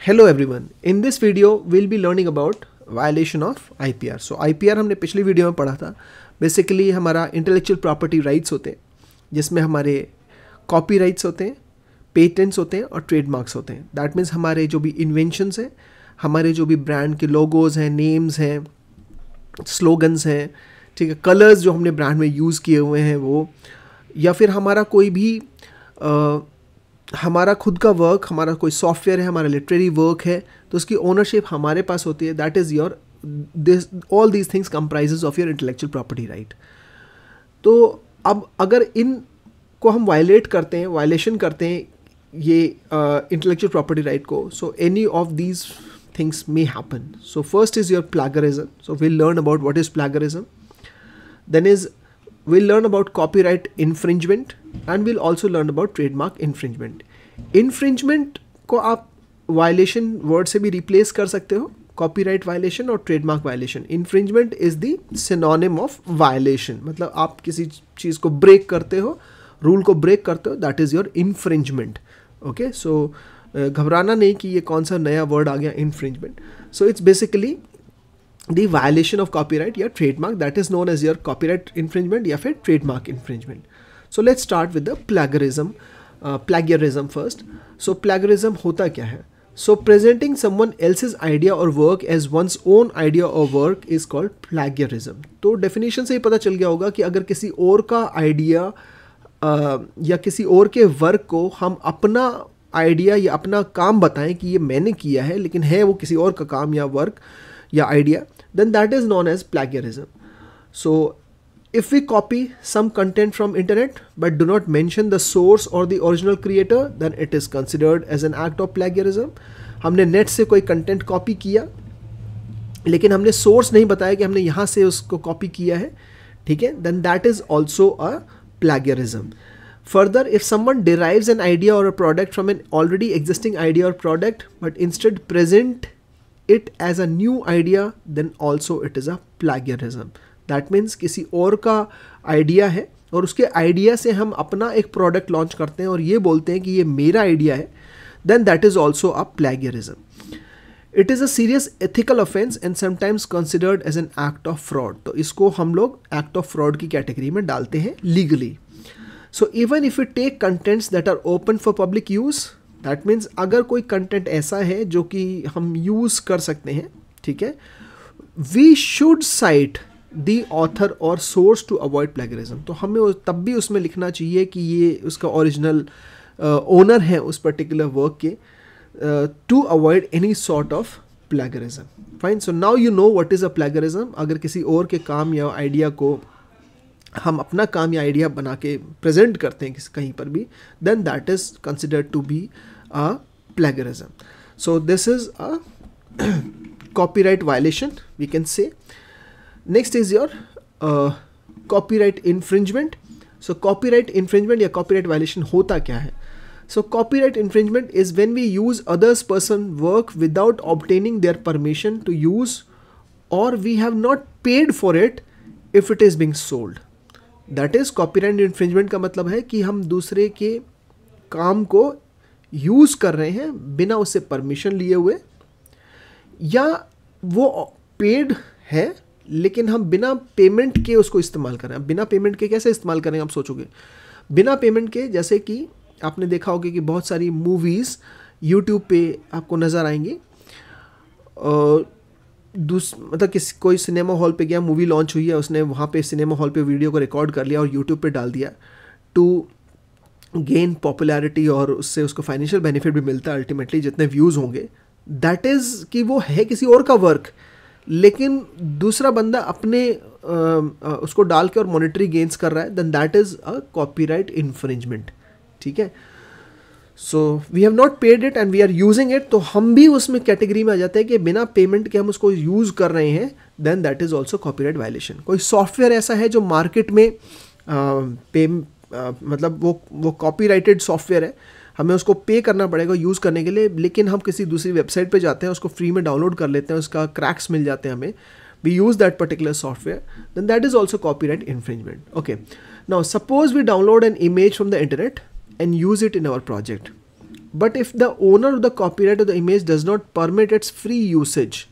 Hello everyone. In this video we'll be learning about violation of IPR. So IPR हमने पिछली video में पढ़ा था. बेसिकली हमारा इंटेलेक्चुअल प्रॉपर्टी राइट्स होते हैं जिसमें हमारे कॉपी राइट्स होते हैं, पेटेंट्स होते हैं और ट्रेडमार्क्स होते हैं. दैट मीन्स हमारे जो भी इन्वेंशंस हैं, हमारे जो भी ब्रांड के लोगोज हैं, नेम्स हैं, स्लोगन्स हैं, ठीक है, कलर्स जो हमने ब्रांड में यूज़ किए हुए हैं वो, या फिर हमारा कोई भी हमारा खुद का वर्क, हमारा कोई सॉफ्टवेयर है, हमारा लिटरेरी वर्क है, तो उसकी ओनरशिप हमारे पास होती है. That is your all these things comprises of your intellectual property right. तो अब अगर इन को हम वायलेट करते हैं, वायलेशन करते हैं ये इंटेलेक्चुअल प्रॉपर्टी राइट को, so any of these things may happen. So first is your plagiarism. So we'll learn about what is plagiarism. Then we'll learn about copyright infringement and we'll also learn about trademark infringement. Infringement को आप violation word से भी replace कर सकते हो, copyright violation और trademark violation. Infringement is the synonym of violation. मतलब आप किसी चीज़ को break करते हो, rule को break करते हो, that is your infringement. Okay, so घबराना नहीं कि ये कौन सा नया वर्ड आ गया infringement. So it's basically the violation of copyright या trademark, that is known as your copyright infringement या फिर trademark infringement. So let's start with the plagiarism first. So plagiarism होता क्या है? So presenting someone else's idea और work as one's own idea और work is called plagiarism. तो definition से ही पता चल गया होगा कि अगर किसी और का आइडिया या किसी और के वर्क को हम अपना आइडिया या अपना काम बताएं कि ये मैंने किया है लेकिन है वो किसी और का काम या वर्क या idea, then that is known as plagiarism. So if we copy some content from internet but do not mention the source और the original creator, then it is considered as an act of plagiarism. हमने net से कोई content copy किया लेकिन हमने source नहीं बताया कि हमने यहाँ से उसको कॉपी किया है, ठीक है, then that is also a plagiarism. Further, if someone derives an idea or a product from an already existing idea or product, but instead present it as a new idea, then also it is a plagiarism. That means किसी और का idea है और उसके idea से हम अपना एक प्रोडक्ट लॉन्च करते हैं और ये बोलते हैं कि ये मेरा आइडिया है, then that is also a plagiarism. It is a serious ethical offense and sometimes considered as an act of fraud. तो इसको हम लोग act of fraud की कैटेगरी में डालते हैं legally. So even if we take contents that are open for public use, that means अगर कोई content ऐसा है जो कि हम use कर सकते हैं, ठीक है, we should cite the author or source to avoid plagiarism. तो हमें तब भी उसमें लिखना चाहिए कि ये उसका ओरिजिनल ओनर है उस पर्टिकुलर वर्क के, to avoid any sort of plagiarism. Fine. So now you know what is a plagiarism. अगर किसी और के काम या आइडिया को हम अपना काम या आइडिया बना के प्रेजेंट करते हैं कहीं पर भी, then that is considered to be a plagiarism. So this is a copyright violation we can say. Next is your copyright infringement. So copyright infringement या कॉपीराइट वायलेशन होता क्या है? So copyright infringement is when we use others person work without obtaining their permission to use और we have not paid for it if it is being sold. That is copyright infringement का मतलब है कि हम दूसरे के काम को यूज़ कर रहे हैं बिना उससे परमिशन लिए हुए, या वो पेड है लेकिन हम बिना पेमेंट के उसको इस्तेमाल कर रहे हैं. बिना पेमेंट के कैसे इस्तेमाल करेंगे आप सोचोगे? बिना पेमेंट के, जैसे कि आपने देखा होगा कि बहुत सारी मूवीज़ यूट्यूब पे आपको नज़र आएंगी. मतलब कोई सिनेमा हॉल पे गया, मूवी लॉन्च हुई है, उसने वहाँ पे सिनेमा हॉल पे वीडियो को रिकॉर्ड कर लिया और यूट्यूब पे डाल दिया टू गेन पॉपुलैरिटी और उससे उसको फाइनेंशियल बेनिफिट भी मिलता है अल्टीमेटली जितने व्यूज़ होंगे. दैट इज़ कि वो है किसी और का वर्क लेकिन दूसरा बंदा अपने उसको डाल के और मॉनेटरी गेन्स कर रहा है, then that is a copyright infringement. ठीक है. So we have not paid it and we are using it, तो हम भी उसमें कैटेगरी में आ जाते हैं कि बिना पेमेंट के हम उसको यूज़ कर रहे हैं, then that is also copyright violation. कोई सॉफ्टवेयर ऐसा है जो मार्केट में मतलब वो कॉपीराइटेड सॉफ्टवेयर है, हमें उसको पे करना पड़ेगा यूज़ करने के लिए, लेकिन हम किसी दूसरी वेबसाइट पे जाते हैं, उसको फ्री में डाउनलोड कर लेते हैं, उसका क्रैक्स मिल जाते हैं हमें, we use that particular software, then that is also copyright infringement. Okay, now suppose we download an image from the internet and use it in our project. But if the owner of the copyright of the image does not permit its free usage,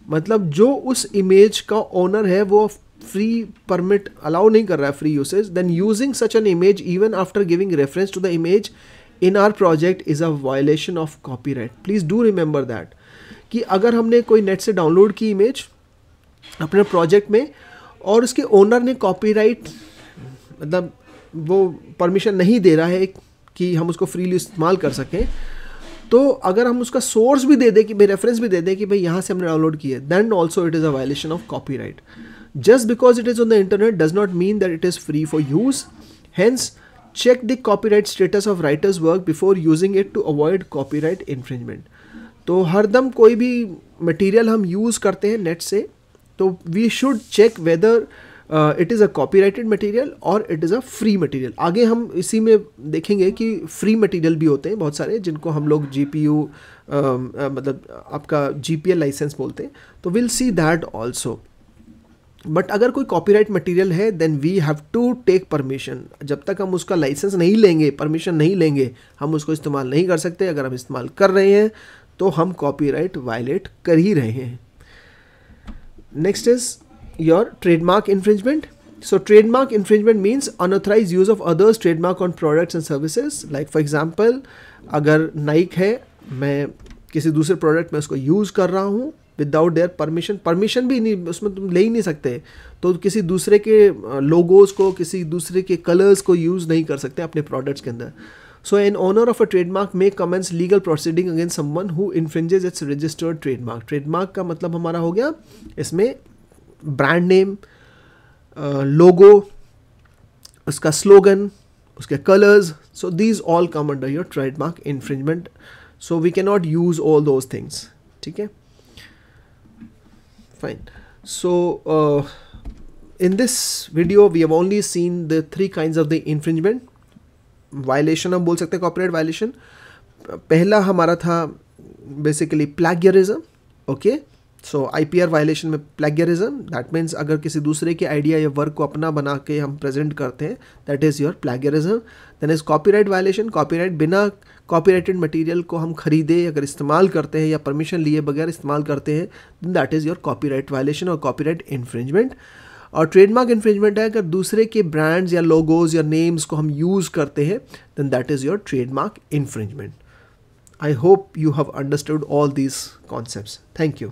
मतलब जो उस image का owner है वो free permit allow नहीं कर रहा है free usage, then using such an image even after giving reference to the image in our project is a violation of copyright. Please do remember that कि अगर हमने कोई नेट से डाउनलोड की इमेज अपने प्रोजेक्ट में और उसके ओनर ने कॉपीराइट मतलब वो परमिशन नहीं दे रहा है कि हम उसको फ्रीली इस्तेमाल कर सकें, तो अगर हम उसका सोर्स भी दे दें कि भाई रेफरेंस भी दे दें कि भाई यहाँ से हमने डाउनलोड किया है, then also it is a violation of copyright. Just because it is on the internet does not mean that it is free for use. Hence check the copyright status of writer's work before using it to avoid copyright infringement. तो हरदम कोई भी material हम use करते हैं net से तो we should check whether it is a copyrighted material or it is a free material. आगे हम इसी में देखेंगे कि फ्री मटेरियल भी होते हैं बहुत सारे जिनको हम लोग GPU मतलब आपका GPL लाइसेंस बोलते हैं, तो will see that also. But अगर कोई कॉपीराइट मटेरियल है then we have to take permission. जब तक हम उसका लाइसेंस नहीं लेंगे, परमिशन नहीं लेंगे, हम उसको इस्तेमाल नहीं कर सकते. अगर हम इस्तेमाल कर रहे हैं तो हम कॉपीराइट वायलेट कर ही रहे हैं. Next is your trademark infringement. So trademark infringement means unauthorise use of others trademark on products and services. Like for example अगर नाइक है, मैं किसी दूसरे प्रोडक्ट में उसको यूज़ कर रहा हूँ विदाउट देयर परमिशन भी नहीं, उसमें तुम ले ही नहीं सकते, तो किसी दूसरे के लोगोज को, किसी दूसरे के कलर्स को यूज़ नहीं कर सकते अपने प्रोडक्ट्स के अंदर. So an owner of a trademark may commence legal proceeding against someone who infringes its registered trademark. Trademark का मतलब हमारा हो गया इसमें ब्रांड नेम, लोगो, उसका स्लोगन, उसके colours. So these all come under your trademark infringement. So we can not use all those things. ठीक है, fine. So in this video we have only seen the 3 kinds of the infringement. Violation हम बोल सकते हैं copyright violation. पहला हमारा था basically plagiarism. Okay, so IPR violation में plagiarism, that means अगर किसी दूसरे के आइडिया या वर्क को अपना बना के हम प्रेजेंट करते हैं, that is your plagiarism. Then is copyright violation. copyright बिना कॉपीराइटेड मटेरियल को हम खरीदे अगर इस्तेमाल करते हैं या परमिशन लिए बगैर इस्तेमाल करते हैं, then that is your copyright violation और कॉपीराइट इन्फ्रिंजमेंट. और ट्रेडमार्क इन्फ्रिंजमेंट है अगर दूसरे के ब्रांड्स या लोगोज या नेम्स को हम यूज़ करते हैं, then that is your trademark infringement. I hope you have understood all these concepts. Thank you.